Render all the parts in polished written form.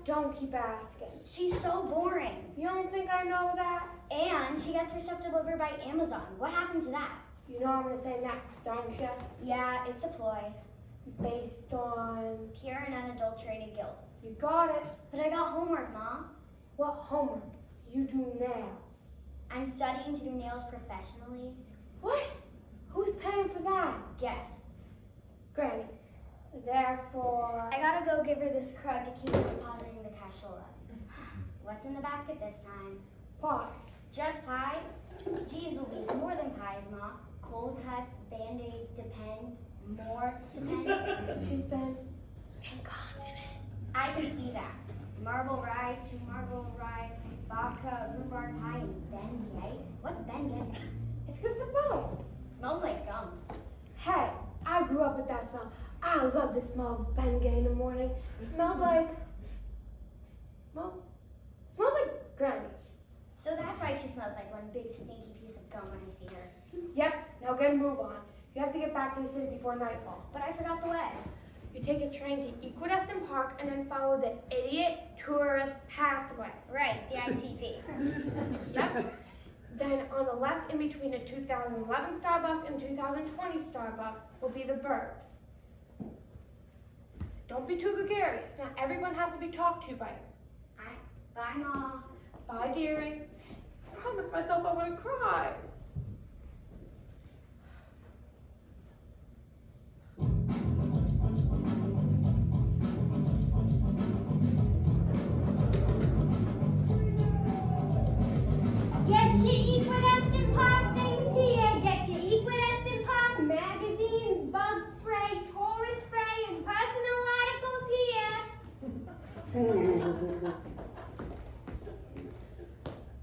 don't keep asking. She's so boring. You don't think I know that? And she gets her stuff delivered by Amazon. What happened to that? You know what I'm going to say next, don't you? Yeah, it's a ploy. Based on... Pure and unadulterated guilt. You got it. But I got homework, Mom. What homework? You do nails. I'm studying to do nails professionally. What? Who's paying for that? Guess. Granny. Therefore... I gotta go give her this crud to keep depositing the cashola. What's in the basket this time? Pie. Just pie? Geez Louise, more than pies, Ma. Cold cuts, Band-Aids, depends. More depends. She's been incontinent. I can see that. Marble rye, 2 marble rye, vodka, rhubarb pie, and Ben-Gay. What's Ben-Gay? It's good for bones. Smells like gum. Hey, I grew up with that smell. I love the smell of Bengay in the morning. It smelled like... Well, smelled like Granny. So that's why she smells like one big stinky piece of gum when I see her. Yep, now get a move on. You have to get back to the city before nightfall. But I forgot the way. You take a train to Equidistant Park and then follow the idiot tourist pathway. Right, the ITP. Yep. Then on the left in between the 2011 Starbucks and 2020 Starbucks will be the Burbs. Don't be too gregarious. Not everyone has to be talked to by you. Bye, Mom. Bye, dearie. I promised myself I wouldn't cry. Get your Equidistant Park things here. Get your Equidistant Park magazines, bug spray, tourist spray, and personal articles here.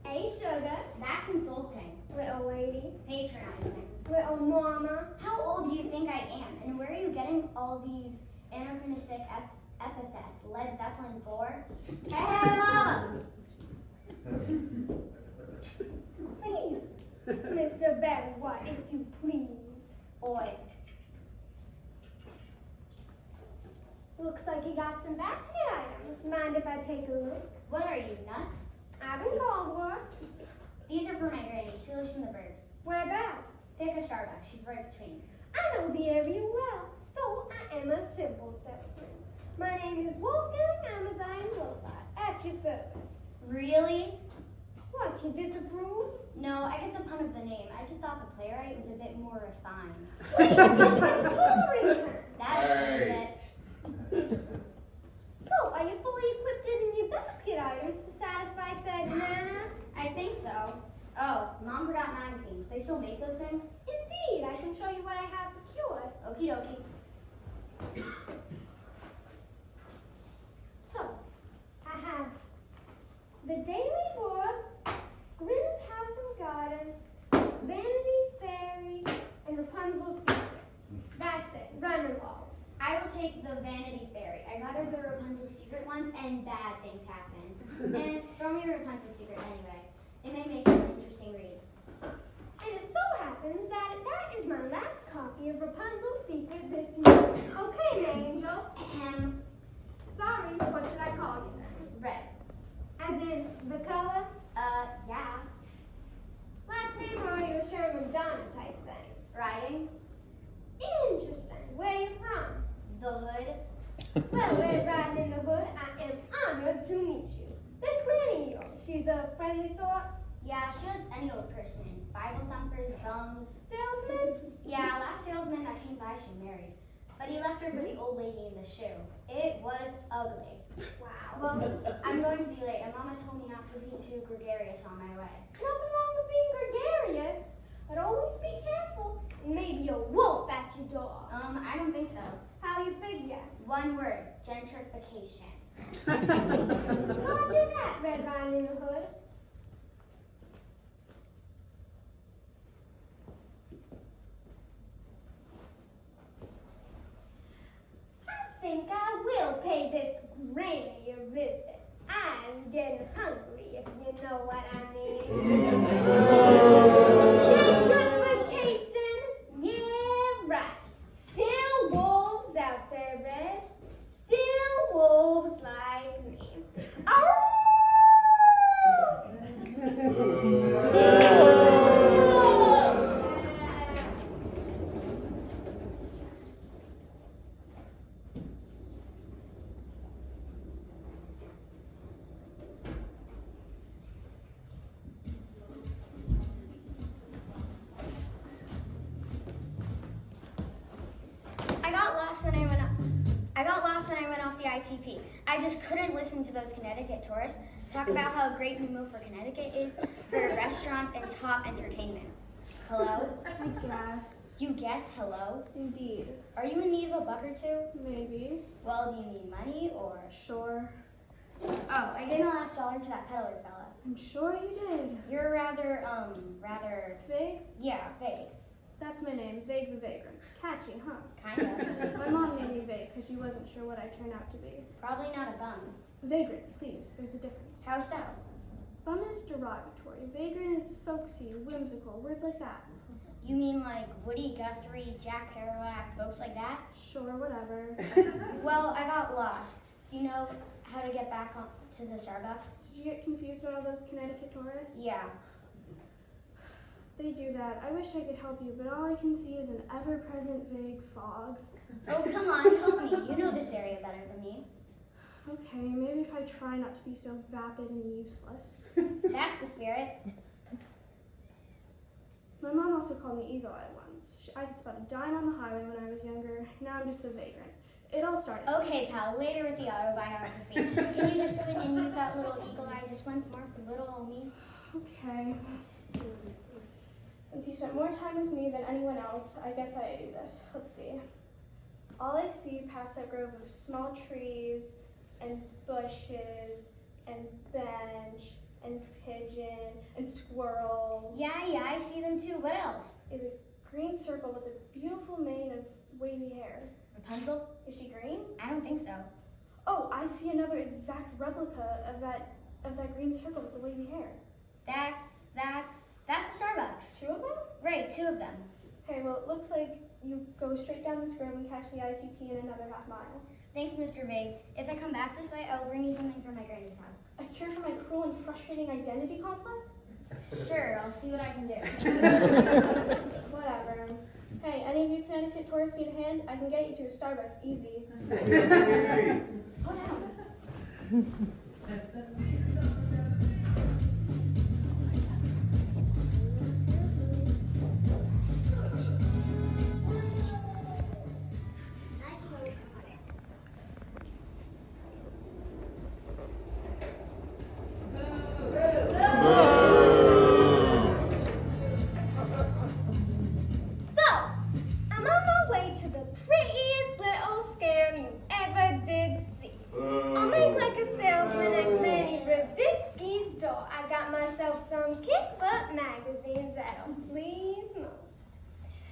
Hey, sugar. That's insulting. Little lady. Patronizing. Little mama. How old do you think I am? And where are you getting all these anachronistic epithets? Led Zeppelin 4? Hey, mama. Please, Mr. Barry White, if you please. Oi. Looks like you got some basket items. Mind if I take a look? What are you, nuts? I've been called worse. These are for my granny. She lives from the burbs. Whereabouts? Pick a Starbucks. She's right between. I know the area well, so I am a simple salesman. My name is Wolfgang Amadine Wilfot, at your service. Really? What, you disapprove? No, I get the pun of the name. I just thought the playwright was a bit more refined. Please, Mr. Torrington. That explains it. So, are you fully equipped in your basket items to satisfy said Nana? I think so. Oh, Mom forgot magazines. They still make those things? Indeed, I can show you what I have procured. Okie dokie. So, I have the Daily Board, Grimm's House and Garden, Vanity Fairy, and Rapunzel's Secret. That's it. Run along. I will take the Vanity Fairy. I got her the Rapunzel's Secret once, and bad things happen. And throw me Rapunzel's Secret anyway. It may make it an interesting read. And it so happens that that is my last copy of Rapunzel's Secret this year. Okay, my angel. Ahem. Sorry, what should I call you then? Red. As in the color? Yeah. Last name or your Sherman Madonna type thing? Riding. Interesting. Where are you from? The hood. Well, Red Riding in the Hood, I am honored to meet you. This granny of yours, she's a friendly sort? Yeah, she lets any old person in. Bible thumpers, bums. Salesman? Yeah, last salesman that came by she married. But he left her for the old lady in the shoe. It was ugly. Wow. Well, I'm going to be late, and Mama told me not to be too gregarious on my way. Nothing wrong with being gregarious, but always be careful. And maybe a wolf at your door. I don't think so. How you figure? One word, gentrification. Roger that, Red Riding in the Hood. I think I will pay this granny a visit. I's getting hungry, if you know what I mean. Gentrification? Yeah, right. Still wolves out there, Red. Still wolves like me. I got lost when I went off the ITP. I just couldn't listen to those Connecticut tourists talk about how great we move for Connecticut is for restaurants and top entertainment. Hello? I guess. You guess hello? Indeed. Are you in need of a buck or two? Maybe. Well, do you need money or? Sure. Oh, I gave my last dollar to that peddler fella. I'm sure you did. You're rather, Vague? yeah, vague. That's my name, Vague the Vagrant. Catchy, huh? Kinda. My mom named me Vague because she wasn't sure what I turned out to be. Probably not a bum. Vagrant, please, there's a difference. How so? Bum is derogatory. Vagrant is folksy, whimsical, words like that. You mean like Woody Guthrie, Jack Kerouac, folks like that? Sure, whatever. Well, I got lost. Do you know how to get back to the Starbucks? Did you get confused by all those Connecticut tourists? Yeah. They do that. I wish I could help you, but all I can see is an ever-present vague fog. Oh, come on, help me. You know this area better than me. Okay, maybe if I try not to be so vapid and useless. That's the spirit. My mom also called me Eagle Eye once. I could spot a dime on the highway when I was younger. Now I'm just a vagrant. It all started. Okay, pal, later with the autobiography. Can you just go in and use that little eagle eye just once more for little old me? Okay. Since you spent more time with me than anyone else, I guess I do this. Let's see. All I see past that grove of small trees and bushes and bench and pigeon and squirrel Yeah, I see them too. What else? is a green circle with a beautiful mane of wavy hair. Rapunzel? Is she green? I don't think so. Oh, I see another exact replica of that green circle with the wavy hair. That's a Starbucks. Two of them? Right, two of them. Okay, well, it looks like you go straight down this grove and catch the ITP in another half mile. Thanks, Mr. Vague. If I come back this way, I'll bring you something from my granny's house. A cure for my cruel and frustrating identity complex? Sure, I'll see what I can do. Whatever. Hey, any of you Connecticut tourists need a hand? I can get you to a Starbucks easy. Slow down.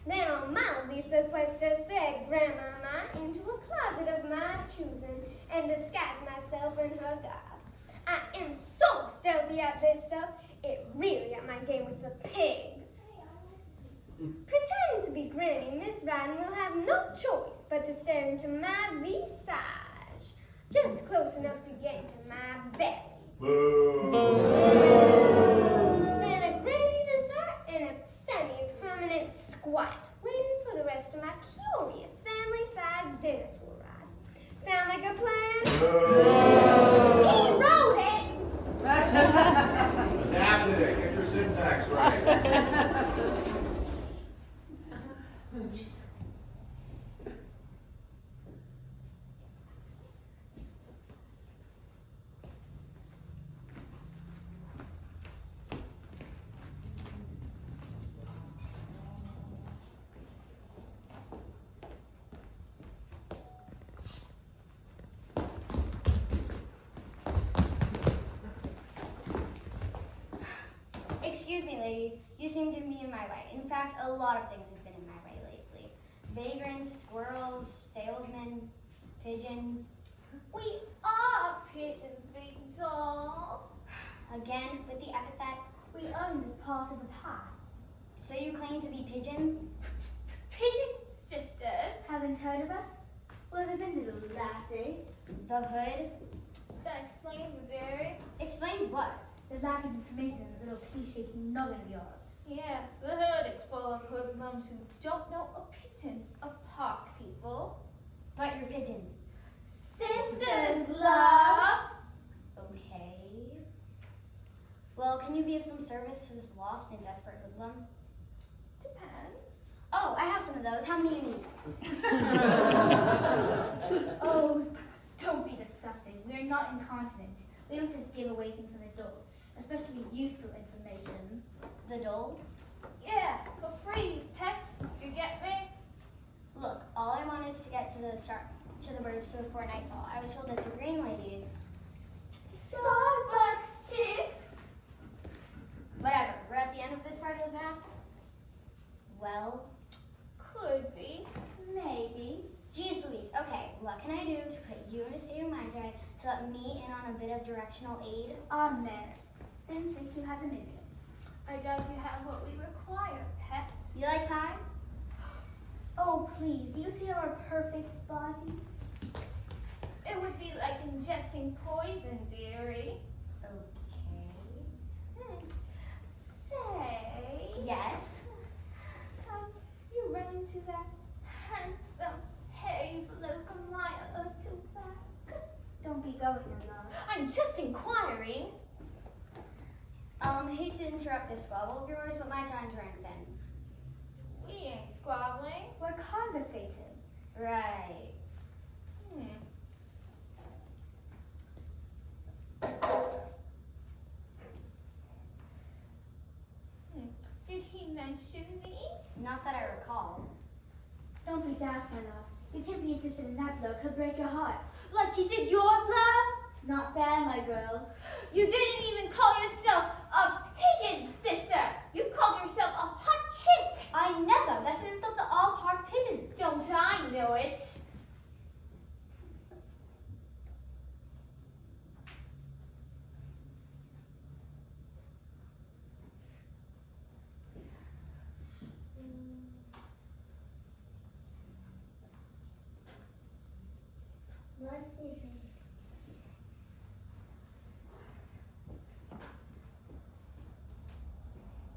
Then on mildly sequester said Grandmama into a closet of my choosing and disguise myself in her garb. I am so stealthy at this stuff, it really got my game with the pigs. Pretending to be Granny, Miss Ryan will have no choice but to stare into my visage, just close enough to get into my belly. Then a granny dessert and a semi-permanent squat, waiting for the rest of my curious family-sized dinner to arrive. Sound like a plan? He wrote it! Adapted it. Get your syntax right. Excuse me, ladies. You seem to be in my way. In fact, a lot of things have been in my way lately. Vagrants, squirrels, salesmen, pigeons. We are pigeons, big doll. Again, with the epithets. We own this part of the path. So you claim to be pigeons? Pigeon sisters. Haven't heard of us? Where have been, little lassie? The Hood? That explains it, dearie. Explains what? The lack of information in the little pea-shaped noggin of yours. Yeah, the hood is full of hoodlums who don't know a pittance of park people. But you're pigeons. Sisters, love! Okay. Well, can you be of some service to this lost and desperate hoodlum? Depends. Oh, I have some of those. How many do you need? Oh, don't be disgusting. We are not incontinent. We don't just give away things on the dole, especially useful information. The dole? Yeah, for free, pet. You get me? Look, all I wanted is to get to the burbs before nightfall. I was told that the green ladies. Starbucks chicks. Whatever. We're at the end of this part of the path. Well, Could be. Maybe. geez Louise. Okay, what can I do to put you in a state of mind today to let me in on a bit of directional aid? On manners. Then think you have an idiot. I doubt you have what we require, pets. You like pie? Oh, please. Do you see our perfect bodies? It would be like ingesting poison, dearie. Okay. Say. Yes. Have you run into that handsome, hairy bloke a mile or two back? Don't be going along. I'm just inquiring. Hate to interrupt this squabble of yours, but my time's running thin. We ain't squabbling. We're conversating. Right. Did he mention me? Not that I recall. Don't be daft, my love. You can't be interested in that bloke. He'll break your heart. Like he did yours, love? Not fair, my girl. You didn't even call yourself a pigeon, sister. You called yourself a hot chick. I never. That's an insult to all park pigeons. Don't I know it?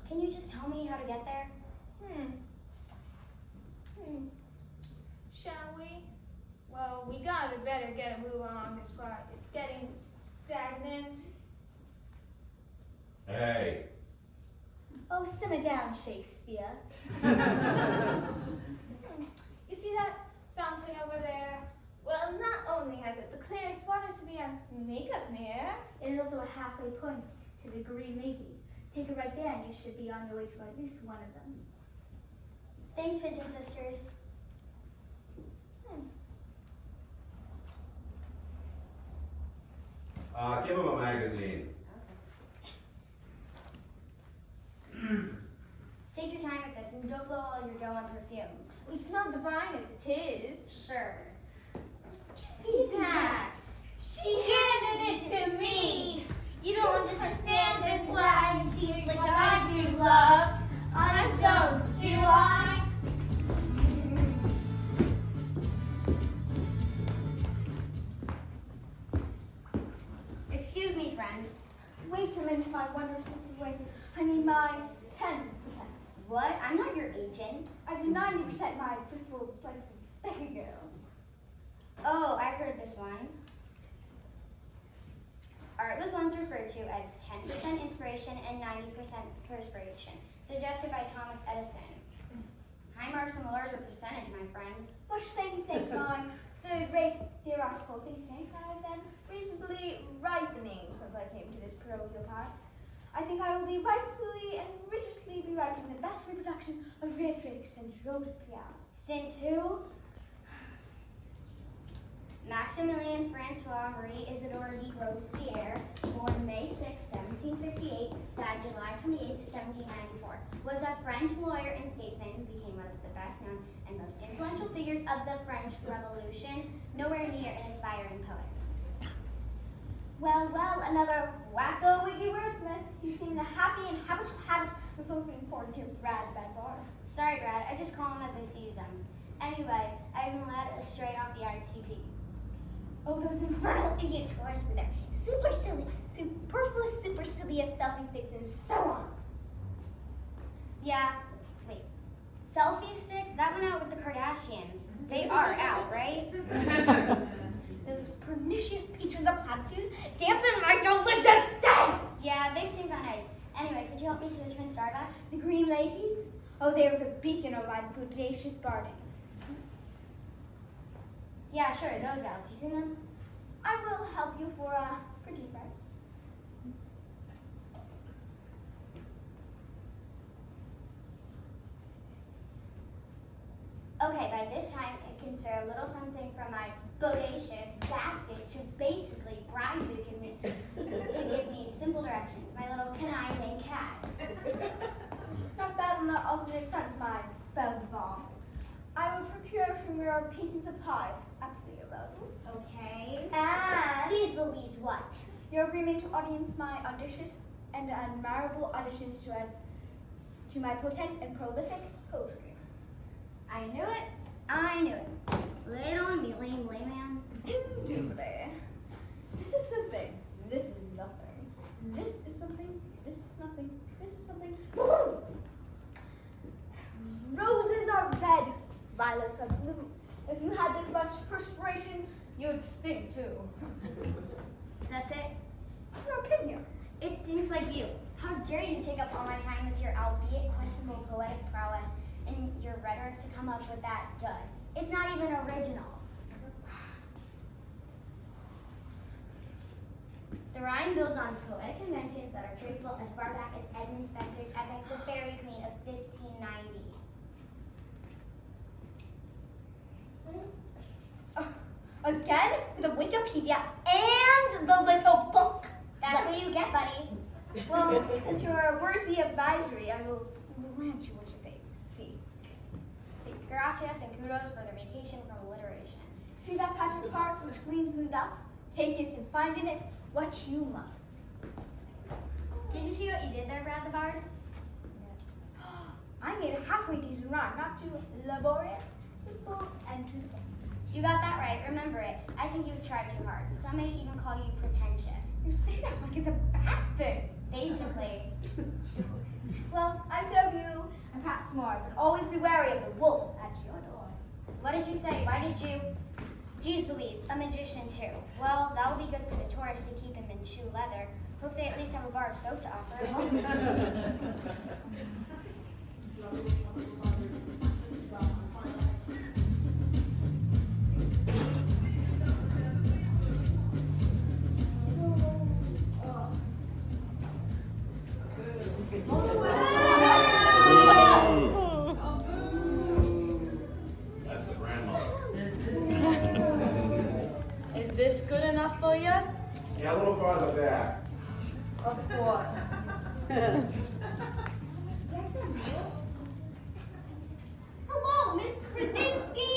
Can you just tell me how to get there? Shall we? Well, we better get a move on this ride. It's getting stagnant. Hey, Oh, simmer down, Shakespeare. You see that fountain over there? Well, not only has it the clearest water to be a makeup mirror, it is also a halfway point to the green ladies. Take it right there and you should be on your way to at least one of them. Thanks, Pigeon Sisters. give him a magazine. Take your time with this and don't blow all your dough on perfume. We smell divine as it is. Sure. Be that. She handed it to me. You don't understand this life like I do, love. I don't, do I? Excuse me, friend. Wait a minute, my wondrous Mrs. Wing. I need my 10%. What? I'm not your agent. I have 90% my fistful of like Becky girl. Oh, I heard this one. Art was once referred to as 10% inspiration and 90% perspiration, suggested by Thomas Edison. High marks on the larger percentage, my friend. Much thanks, my third-rate theoretical thinking. I've been reasonably ripening since I came to this parochial part. I think I will be rightfully and religiously be writing the best reproduction of rhetoric since Robespierre. Since who? Maximilien Francois Marie Isidore de Robespierre, born May 6, 1758, died July 28, 1794, was a French lawyer and statesman who became one of the best known and most influential figures of the French Revolution, nowhere near an aspiring poet. Well, another wacko wiggy wordsmith. You seem the happy and habit of looking forward to Brad Bedbar. Sorry, Brad, I just call him as I see them. Anyway, I've been led astray off the ITP. Oh, those infernal idiot tours with their superfluous, supercilious selfie sticks and so on. Yeah, wait. Selfie sticks? That went out with the Kardashians. They are out, right? Those pernicious patrons of platitudes dampen my delicious day. Yeah, they seem on ice. Anyway, could you help me to the Twin Starbucks? The green ladies? Oh, they were the beacon of my bodacious barding. Yeah, sure, those gals. You seen them? I will help you for a pretty price. Okay, by this time, it can serve a little something from my bodacious basket to basically bribe you to give me simple directions. My little conniving cat. Not bad on the alternate front, my belle bomb. I will procure from your patent supply, aptly available. Okay. And Jeez Louise, what? your agreement to audience my audacious and admirable auditions to my potent and prolific poetry. I knew it. I knew it. Lay it on me, lame layman. Indubitably. This is something. This is nothing. This is something. This is nothing. This is something. Roses are red. Violets are blue. If you had this much perspiration, you'd stink too. That's it? Your opinion. It stinks like you. How dare you take up all my time with your albeit questionable poetic prowess and your rhetoric to come up with that dud. It's not even original. The rhyme builds on poetic conventions that are traceable as far back as Edmund Spenser's epic The Fairy Queen of 1590. Again, the Wikipedia and the little book. That's what you get, buddy. Well, since you're a worthy advisory, I will grant you what you think. See. Gracias and kudos for the vacation from alliteration. See that patch of park which gleams in the dust? Take it and find in it what you must. Did you see what you did there, Brad the Bard? I made a halfway decent rhyme, not too laborious, simple, and to the point. You got that right. Remember it. I think you've tried too hard. Some may even call you pretentious. You say that like it's a bad thing. Basically. Well, I serve you, and perhaps more, but always be wary of the wolf at your door. What did you say? Why did you? Geez Louise, a magician too. Well, that'll be good for the tourists to keep him in shoe leather. Hope they at least have a bar of soap to offer. That's the grandmother. Is this good enough for you? Yeah, a little farther back. Of course. Hello, Miss Krasinski.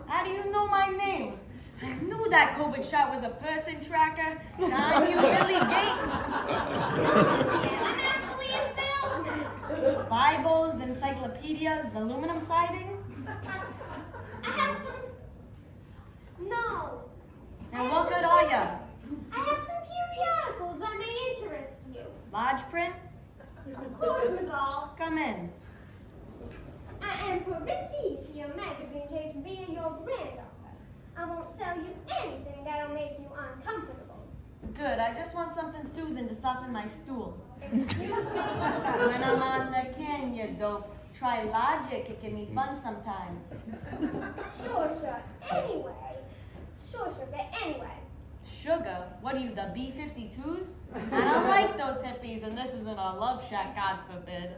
How do you know my name? I knew that COVID shot was a person tracker. John, you really Gates. I'm actually a salesman. Bibles, encyclopedias, aluminum siding. I have some. No. And what good are ya? I have some periodicals that may interest you. Large print? Of course, Miguel. Come in. I am privy to your magazine taste via your granddaughter. I won't sell you anything that'll make you uncomfortable. Good, I just want something soothing to soften my stool. Excuse me? When I'm on the canyon, dope. Try logic, it can be fun sometimes. Sure, but anyway. Sugar? What are you, the B-52s? I don't like those hippies, and this isn't a love shack, God forbid.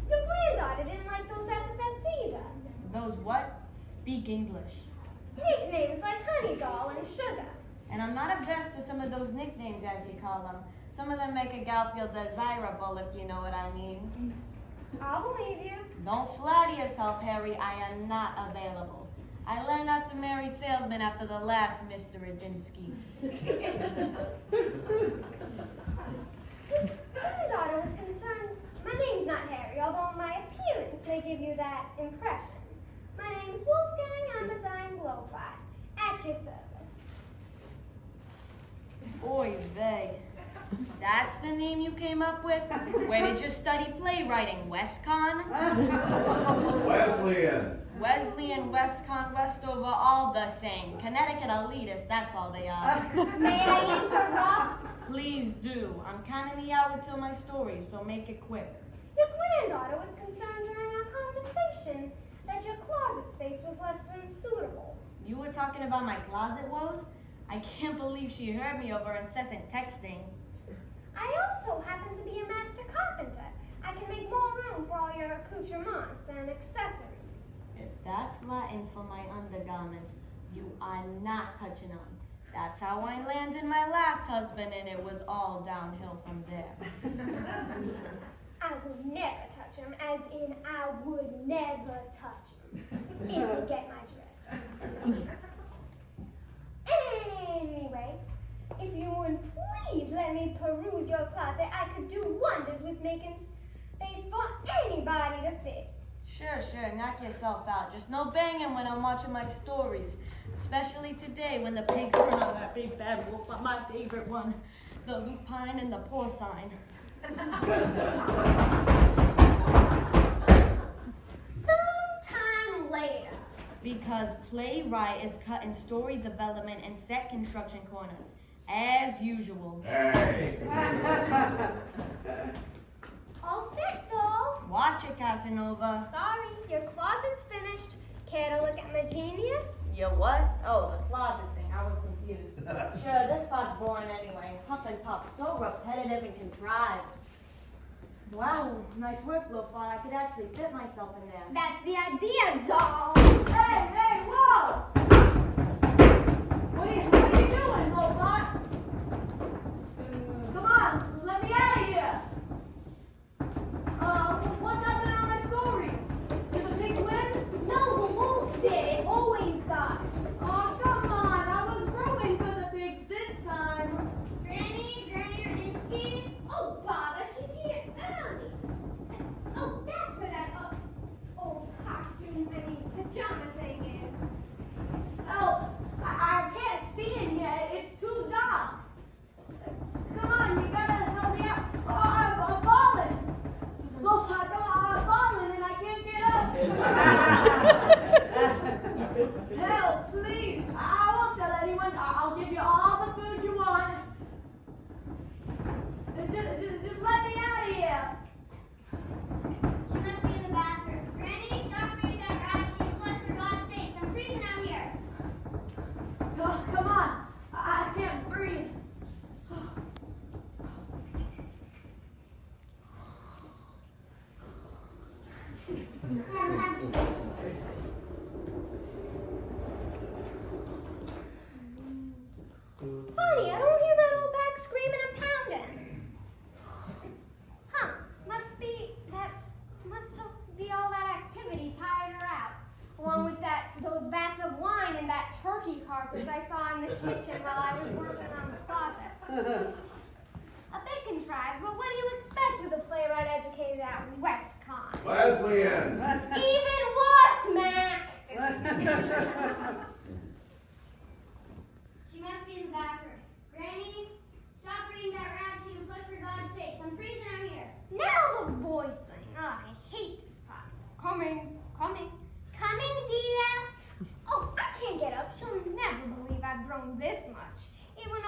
Your granddaughter didn't like those epithets either. Those what? Speak English. Nicknames like Honey Doll and Sugar. And I'm not averse to some of those nicknames, as you call them. Some of them make a gal feel desirable, if you know what I mean. I'll believe you. Don't flatter yourself, Harry. I am not available. I learned not to marry salesmen after the last Mr. Radinsky. Granddaughter was concerned. My name's not Harry, although my appearance may give you that impression. My name's Wolfgang. I'm a dying blowfly. At your service. Oy vey. That's the name you came up with? Where did you study playwriting? WestCon? Wesleyan. Wesleyan, Westcon, Westover, all the same. Connecticut elitists, that's all they are. May I interrupt? Please do. I'm counting the hour till my story, so make it quick. Your granddaughter was concerned during our conversation that your closet space was less than suitable. You were talking about my closet woes? I can't believe she heard me over incessant texting. I also happen to be a master carpenter. I can make more room for all your accoutrements and accessories. If that's Latin for my undergarments, you are not touching on. That's how I landed my last husband, and it was all downhill from there. I would never touch him, as in I would never touch him. If you get my drift. Anyway, if you would please let me peruse your closet, I could do wonders with making space for anybody to fit. Sure, knock yourself out. Just no banging when I'm watching my stories. Especially today when the pigs turn on that big bad wolf, my favorite one, the lupine and the porcine. Sometime later. Because playwright is cutting story development and set construction corners, as usual. Hey. All set, doll. Watch it, Casanova. Sorry, your closet's finished. Care to look at my genius? Your what? Oh, the closet thing. I was confused. Sure, this part's boring anyway. Huff and puff, so repetitive and contrived. Wow, nice work, Lofon. I could actually fit myself in there. That's the idea, doll. Hey, whoa! What are you doing, Lofon? Come on, let me out of here. What's happening on my stories? Did the pigs win? No, the wolf did. It always does. Oh, come on. I was rooting for the pigs this time. Granny Radinsky? Oh, bother, she's here early. Oh, that's where that old costume, pajama thing is. Oh, I can't see in here. It's too dark. Come on, you gotta help me out. Oh, I'm falling. Oh, I'm falling and I can't get up. Help, please. I won't tell anyone. I'll give you all the food you want. Just let me out of here. She must be in the bathroom. Granny, stop reading that rag sheet and flush for God's sakes. I'm freezing out here. Oh, come on. I can't breathe. Funny, I don't hear that old bag screaming and pounding. Huh, must be all that activity tired her out. Along with those vats of wine and that turkey carcass I saw in the kitchen while I was working on the closet. A bit contrived, but what do you expect with a playwright educated at Westcon? Wesleyan. Even worse, Mac! She must be in the bathroom. Granny, stop reading that rag sheet and flush for God's sakes. I'm freezing out here. Now the voice thing. Oh, I hate this part. Coming, dear. Oh, I can't get up. She'll never believe I've grown this much. Even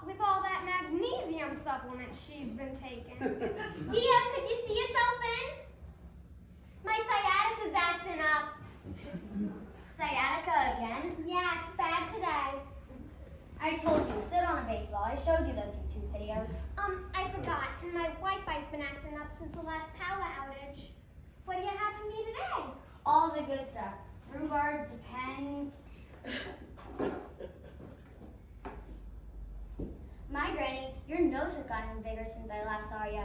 with all that magnesium supplement she's been taking. Dia, could you see yourself in? My sciatica's acting up. Sciatica again? Yeah, it's bad today. I told you, sit on a baseball. I showed you those YouTube videos. I forgot, and my Wi-Fi's been acting up since the last power outage. What do you have for me today? All the good stuff. Rhubarb, depends. My granny, your nose has gotten bigger since I last saw you.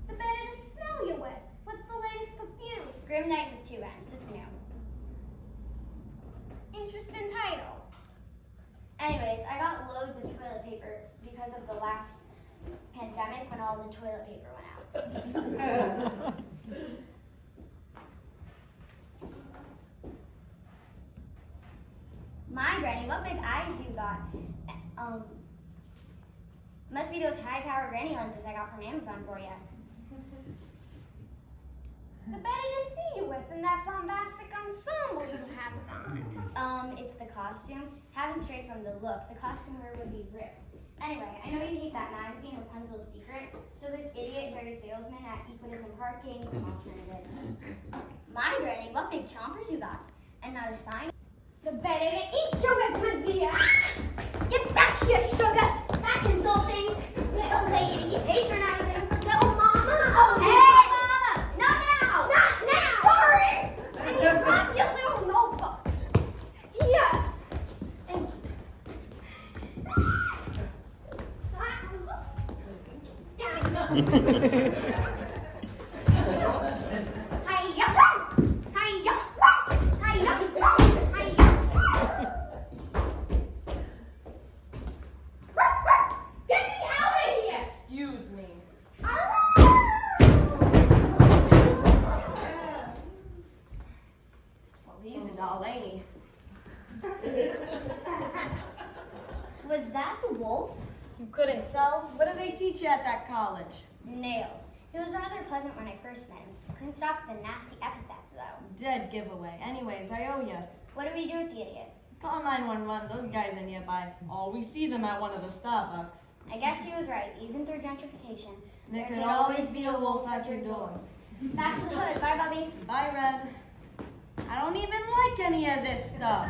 The better to smell you with. What's the latest perfume? Grim Night with 2 M's. It's new. Interesting title. Anyways, I got loads of toilet paper because of the last pandemic when all the toilet paper went out. My granny, what big eyes you got? Must be those high-power granny lenses I got from Amazon for you. The better to see you with than that bombastic ensemble you have on. It's the costume. Having straight from the look, the costume wear would be ripped. Anyway, I know you hate that magazine, Rapunzel's Secret, so this idiot dirty salesman at Equidism Park gave me some alternatives. My granny, what big chompers you got? And not a sign. The better to eat you with, my dear. Get back here, sugar. That's insulting. Little lady, you patronizing. Little mama. Oh, hey, mama. Not now. Not now. Sorry. And you drop your little notebook. Here. And get me out of here! Excuse me. Well, he's a doll, ain't he? Was that the wolf? You couldn't tell? What do they teach you at that college? Nails. He was rather pleasant when I first met him. Couldn't stop the nasty epithets, though. Dead giveaway. Anyways, I owe ya. What do we do with the idiot? Call 911. Those guys are nearby. Always see them at one of the Starbucks. I guess he was right. Even through gentrification, There could always be a wolf at your door. Back to the hood. Bye, Bobby. Bye, Red. I don't even like any of this stuff.